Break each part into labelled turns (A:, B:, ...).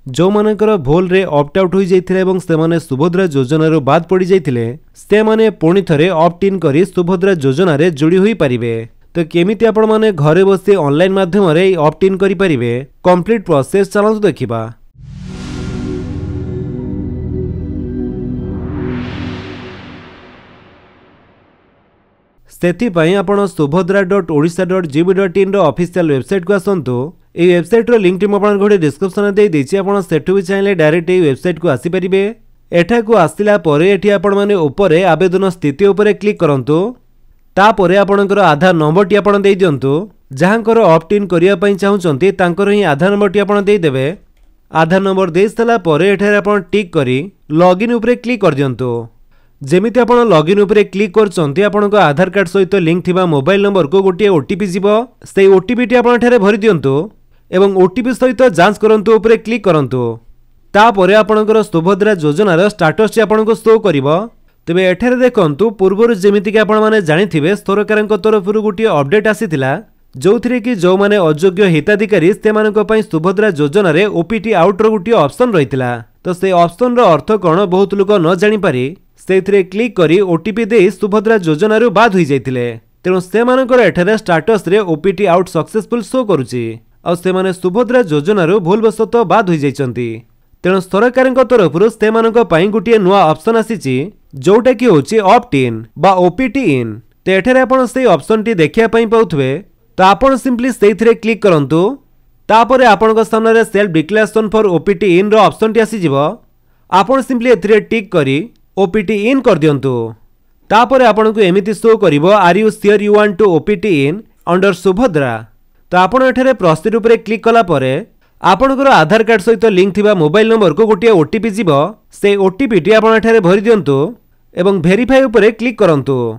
A: जो मानकर भूल रे ऑप्ट आउट हो जाइथिले एवं से माने सुभद्रा योजना रो बाद पड़ी जाइथिले से माने पुणी थरे ऑप्ट इन करी सुभद्रा योजना रे जोड़ी होई परिबे। तो केमिति आपण माने घरे बसी ऑनलाइन माध्यम रे ऑप्ट इन करि परिबे कंप्लीट प्रोसेस चलନ୍ତୁ देखिबा। सेथिपाई आपण subhadra.odisha.gov.in रो ऑफिशियल वेबसाइट को आसंतु। ए वेबसाइट रो लिंक मु आपण गोटे डिस्क्रिप्शन दे देछि, आपण सेठु भी चाहिले डायरेक्ट ए वेबसाइट को आसी परिबे। एठा को आसिला परे एठी आपण माने ऊपर आवेदन स्थिति ऊपर क्लिक करंतु। ता परे आपणकर आधार नंबर टी आपण दे दियंतु। जहांकर ऑप्ट इन करिया पई चाहुचंती तांकर ही आधार नंबर टी आपण दे देबे। आधार नंबर दे सला परे एठारे आपण टिक करी लॉगिन ऊपर क्लिक कर दियंतु। जेमिति आपण लॉगिन ऊपर क्लिक करचंती आपणको आधार कार्ड सहित लिंक थिबा मोबाइल नंबर को गोटे ओटीपी जीवो। से ओटीपी टी आपण एठारे भरि दियंतु एवं ओटीपी सहित जांच करंतु ऊपर क्लिक करंतु। ता परे आपणकर सुभद्रा योजना रो स्टेटस टी आपणको शो करिवो। तेबे एठारे देखंतु पूर्वरु जेमिति कि आपण माने जानिथिबे सरकारक तरफरु गोटे अपडेट आसीथिला जोथिरे कि जो माने अयोग्य हिताधिकारी सेमानक पई सुभद्रा योजना रे ओपीटी आउट रो गोटे ऑप्शन रहितला। तो से ऑप्शन रो अर्थ कोन बहुत लोक न जानि पारि सेथिरे क्लिक करी ओटीपी दे सुभद्रा योजना रो बाद होई जाइतिले। तेणु सेमानकर एठारे स्टेटस रे ओपीटी आउट सक्सेसफुल शो करूची आ सेमाने सुभद्रा योजना रो भूलवशत बाद होई जाइचंती। तेणु सरकारक तरफरु सेमानक पई गोटे नुआ ऑप्शन आसीची जोटा कि होची ऑप्ट इन बा ओपीटी इन। तो एठारे आपण से ऑप्शन टी देखिया पई पाउथबे। तो आपण सिंपली सेथिरे क्लिक करंतु। तापरे आपणक सामने सेल्फ डिक्लेरेशन फॉर ओपीटी इन रो ऑप्शन टी आसी जिवो। आपण सिंपली एथिरे टिक करी ओपीटी इन कर दियंतु। तापरे आपणको एमिति शो करिवो are you sure you want to opt in under Subhadra. तो आपण एठारे प्रोसीड ऊपर क्लिक कला परे आपणकर आधार कार्ड सहित लिंक थिबा मोबाइल नंबर को गोटे ओटीपी जीवो। से ओटीपी टी आपण एठारे भरि दियंतु एवं वेरीफाई ऊपर क्लिक करंतु।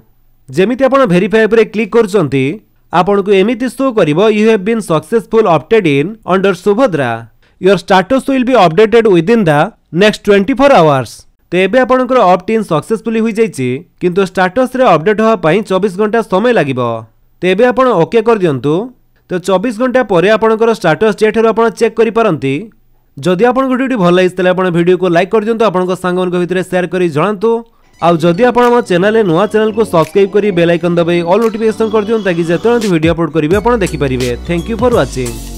A: जेमिति आपण वेरीफाई ऊपर क्लिक करचंती आपणको एमिति शो करिवो you have been successful opted in under Subhadra. Your status will be updated within the next 24 hours. तो एबे आपणकर ऑप्ट इन सक्सेसफुली होई जाइछि किंतु स्टेटस रे अपडेट होवा पई 24 घंटा समय लागिवो। तो एबे आपण ओके कर दियंतु। तो 24 घंटा परे आपणकर स्टेटस जेठरो आपण चेक करि पारंती। जदि आपन वीडियो भल लागिस तले आपण वीडियो को लाइक कर दियंतु, आपन सांगन को भितरे शेयर करि जणांतु। आउ जदि आपण हम चैनल नुआ चैनल को सब्सक्राइब करी बेल आइकन दबाई ऑल नोटिफिकेशन कर दियंतु ताकि जेतों वीडियो अपलोड करिवे आपण देखि परिबे। Thank you for watching.